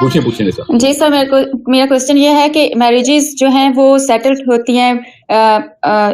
پوچھیں سر. جی سر، میرا کوشچن یہ ہے کہ میریجز جو ہیں وہ سیٹلڈ ہوتی ہیں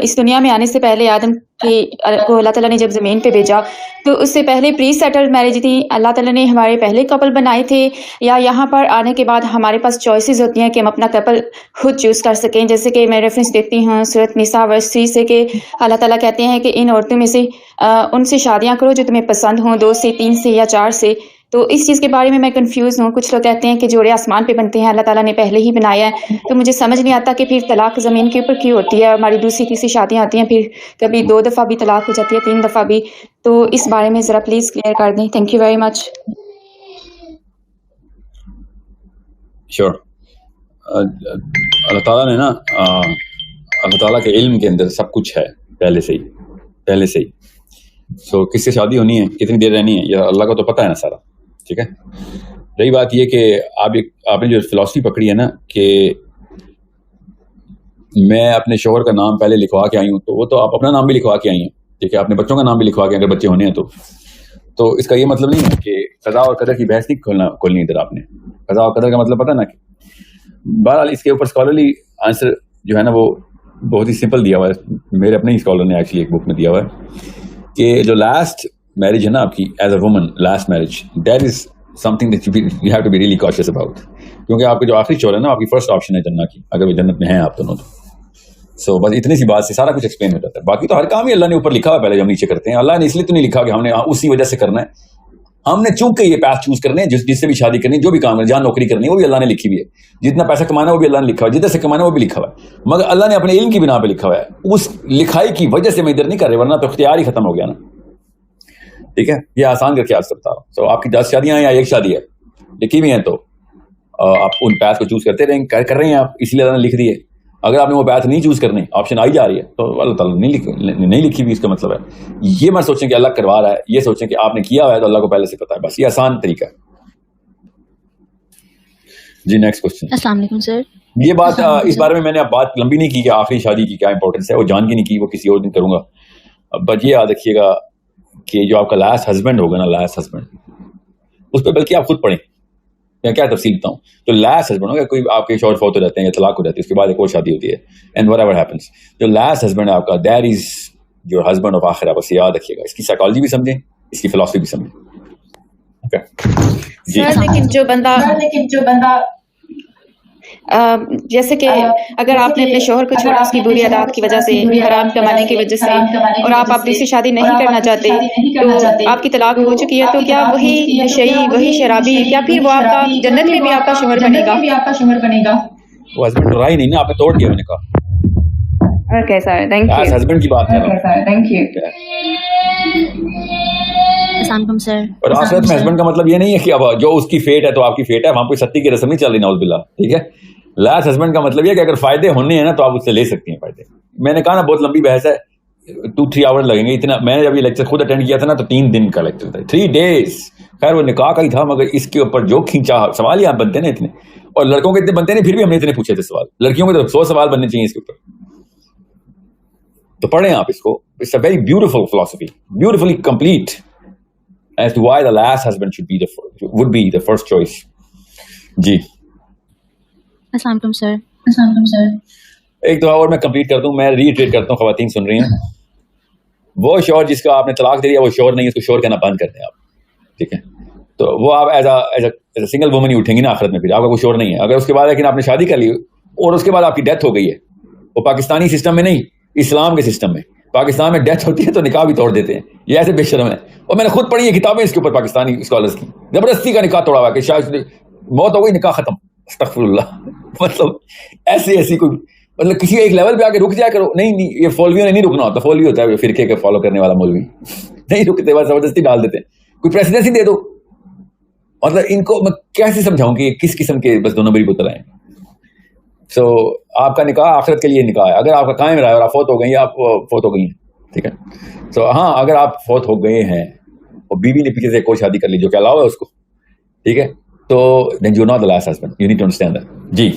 اس دنیا میں آنے سے پہلے. آدم کو اللہ تعالیٰ نے جب زمین پہ بھیجا تو اس سے پہلے پری سیٹلڈ میرج تھی. اللہ تعالیٰ نے ہمارے پہلے کپل بنائے تھے، یا یہاں پر آنے کے بعد ہمارے پاس چوائسیز ہوتی ہیں کہ ہم اپنا کپل خود چوز کر سکیں؟ جیسے کہ میں ریفرنس دیتی ہوں سورۃ نساء ورس 3 سے کہ اللہ تعالیٰ کہتے ہیں کہ ان عورتوں میں سے ان سے شادیاں کرو جو تمہیں پسند ہوں، 2 سے 3 سے یا 4 سے. تو اس چیز کے بارے میں کنفیوز ہوں. کچھ لوگ کہتے ہیں کہ جوڑے آسمان پہ بنتے ہیں، اللہ تعالیٰ نے پہلے ہی بنایا ہے. تو مجھے سمجھ نہیں آتا کہ پھر طلاق زمین کے اوپر کیوں ہوتی ہے. ہماری دوسری تیسری شادیاں ہوتی ہیں، پھر کبھی 2 دفعہ بھی طلاق ہو جاتی ہے، 3 دفعہ بھی. تو اس بارے میں ذرا پلیز کلیئر کر دیں. Thank you very much. Sure. Allah تعالیٰ نے نا اللہ تعالیٰ کے علم کے اندر سب کچھ ہے پہلے سے ہی. سو کس سے شادی ہونی ہے، کتنی دیر رہنی ہے، یہ اللہ کو تو پتہ ہے نا سارا. ٹھیک ہے. رہی بات یہ کہ آپ نے جو فلاسفی پکڑی ہے نا کہ میں اپنے شوہر کا نام پہلے لکھوا کے آئی ہوں، تو وہ تو آپ اپنا نام بھی لکھوا کے آئی ہیں. ٹھیک ہے. اپنے بچوں کا نام بھی لکھوا کے، اگر بچے ہونے ہیں تو اس کا یہ مطلب نہیں ہے کہ قضا اور قدر کی بحث نہیں کھولنی ادھر آپ نے. قضا اور قدر کا مطلب پتہ نا کہ بہرحال اس کے اوپر اسکالرلی آنسر جو ہے نا وہ بہت ہی سمپل دیا ہوا ہے. میرے اپنے ہی اسکالر نے ایکچولی ایک بک میں دیا ہوا ہے کہ جو لاسٹ میرج ہے نا آپ کی as a woman, last marriage, that is something that you have to be really cautious about. کیونکہ آپ کا جو آخری چور ہے نا، آپ کی فرسٹ آپشن ہے جنت کی، اگر وہ جنت میں ہیں آپ دونوں تو. سو بس اتنی سی بات سے سارا کچھ ایکسپلین ہو جاتا ہے. باقی تو ہر کام ہی اللہ نے اوپر لکھا ہوا پہلے جو ہم نیچے کرتے ہیں. اللہ نے اس لیے تو نہیں لکھا کہ ہم نے اسی وجہ سے کرنا ہے. ہم نے چونکہ یہ پیتھ چوز کرنے ہیں، جس سے بھی شادی کرنی ہے، جو بھی کام ہے، جہاں نوکری کرنی ہے، وہ بھی اللہ نے لکھی ہوئی ہے. جتنا پیسہ کمانا ہے وہ بھی اللہ نے لکھا ہوا ہے، جدھر سے کمانا ہے وہ بھی لکھا ہوا ہے. مگر اللہ نے اپنے علم کی بنا پہ لکھا ہوا ہے. اس لکھائی کی وجہ سے میں ادھر نہیں کر رہا، ورنہ تو اختیار ہی ختم ہو گیا نا. ٹھیک ہے. یہ آسان کر کے آپ سے بتا رہا ہوں. سو آپ کی 10 شادیاں ہیں یا ایک شادی ہے لکھی ہوئی ہیں، تو آپ ان پیتھ کو چوز کرتے رہیں، کر رہے ہیں آپ، اسی لیے اللہ نے لکھ دی ہے. اگر آپ نے وہ پیتھ نہیں چوز کرنے، آپشن آئی جا رہی ہے، تو اللہ تعالیٰ نے نہیں لکھی ہوئی. اس کا مطلب ہے یہ مت سوچیں کہ اللہ کروا رہا ہے، یہ سوچیں کہ آپ نے کیا ہوا ہے تو اللہ کو پہلے سے پتا ہے. بس یہ آسان طریقہ ہے. جی نیکسٹ کوسچن. السلام علیکم سر. یہ بات اس بارے میں نے اب بات لمبی نہیں کی کہ آخری شادی کی کیا امپورٹنس ہے، وہ جان کی نہیں کی، وہ کسی اور دن کروں گا. بٹ یہ یاد رکھیے گا کہ جو آپ کا لاسٹ ہسبینڈ ہوگا نا، لاسٹ ہسبینڈ، اس پہ بلکہ آپ خود پڑھیں. میں کیا تفصیل بتاؤں. جو لاسٹ ہسبینڈ ہوگا، کوئی آپ کے شوہر فوت ہو جاتے ہیں یا طلاق ہو جاتی ہے، اس کے بعد ایک اور شادی ہوتی ہے، اینڈ وٹ ایور ہیپنس، جو لاسٹ ہسبینڈ ہے آپ کا، that is your husband of آخرہ. بس یاد رکھیے گا. اس کی سائیکالوجی بھی سمجھیں، اس کی فلاسفی بھی سمجھیں. جی. لیکن جو بندہ جیسے کہ اگر آپ نے اپنے شوہر کو چھوڑا اس کی بری عادات کی وجہ سے، حرام کمانے کی وجہ سے، اور آپ دوسری شادی نہیں کرنا چاہتے، تو آپ کی طلاق ہو چکی ہے، تو کیا وہی نشئی، وہی شرابی، کیا پھر وہ آپ کا جنت میں بھی آپ کا شوہر بنے گا؟ وہ ہسبینڈ رہا ہی نہیں نا، آپ نے توڑ دیا. میں نے کہا okay sir, thank you. Husband کی بات ہے. Thank you. اور آخرت میں ہسبینڈ کا مطلب یہ نہیں ہے کہ اب جو اس کی فیٹ ہے تو آپ کی فیٹ ہے. وہاں کوئی ستی کی رسم نہیں چل رہی، نعوذ باللہ. ٹھیک ہے. لاسٹ ہسبینڈ کا مطلب یہ کہ اگر فائدے ہونے ہیں نا تو آپ اس سے لے سکتے ہیں فائدے. میں نے کہا نا بہت لمبی بحث ہے، 2-3 آور لگیں گے. اتنا میں نے جب یہ لیکچر خود اٹینڈ کیا تھا نا تو 3 دن کا لیکچر تھا، 3 days. خیر وہ نکاح کا ہی تھا، مگر اس کے اوپر جو کھینچا سوال ہی آپ بنتے نا اتنے، اور لڑکوں کے اتنے بنتے نہیں، پھر بھی ہم نے اتنے پوچھے تھے سوال. لڑکیوں کے تو 100 سوال بننے چاہیے اس کے اوپر. تو پڑھیں آپ اس کو. It's a very beautiful philosophy, beautifully complete as to why the last husband would be the first choice. جی. السلام علیکم سر. ایک دفعہ اور میں کمپلیٹ کر دوں، میں ریٹریٹ کرتا ہوں، خواتین سن رہی ہیں. وہ شوہر جس کا آپ نے طلاق دے دیا وہ شوہر نہیں ہے، اس کو شوہر کہنا بند کر دیں آپ. ٹھیک ہے. تو وہ آپ ایز اے سنگل وومن ہی اٹھیں گی نا آخرت میں، پھر آپ کا کوئی شوہر نہیں ہے. اگر اس کے بعد لیکن آپ نے شادی کر لی اور اس کے بعد آپ کی ڈیتھ ہو گئی ہے، وہ پاکستانی سسٹم میں نہیں، اسلام کے سسٹم میں. پاکستان میں ڈیتھ ہوتی ہے تو نکاح بھی توڑ دیتے ہیں، یہ ایسے بے شرم ہے. اور میں نے خود پڑھی ہے کتابیں اس کے اوپر، پاکستانی اسکالرس کی، زبردستی کا نکاح توڑا ہوا کہ شاید موت ہو گئی نکاح ختم. استغفر اللہ. مطلب ایسی کوئی مطلب کسی ایک لیول پہ آ کے رک جایا کرو. نہیں یہ فولویوں نے نہیں رکنا ہوتا. فولوی ہوتا ہے فرقے کے فالو کرنے والا مولوی، نہیں رکتے، بس زبردستی ڈال دیتے ہیں. کوئی پریسیڈنسی دے دو. مطلب ان کو میں کیسے سمجھاؤں کہ کس قسم کے بس دونوں بری پتر ہیں. سو آپ کا نکاح آخرت کے لیے نکاح ہے. اگر آپ کا قائم رہا ہے اور آپ فوت ہو گئی، آپ فوت ہو گئی ہیں، ٹھیک ہے. سو ہاں اگر آپ فوت ہو گئے ہیں اور بیوی نے پیچھے سے کوئی شادی کر لی جو کہ الاؤ ہے اس کو، ٹھیک ہے، تو then you're not the last husband. You need to understand that. G.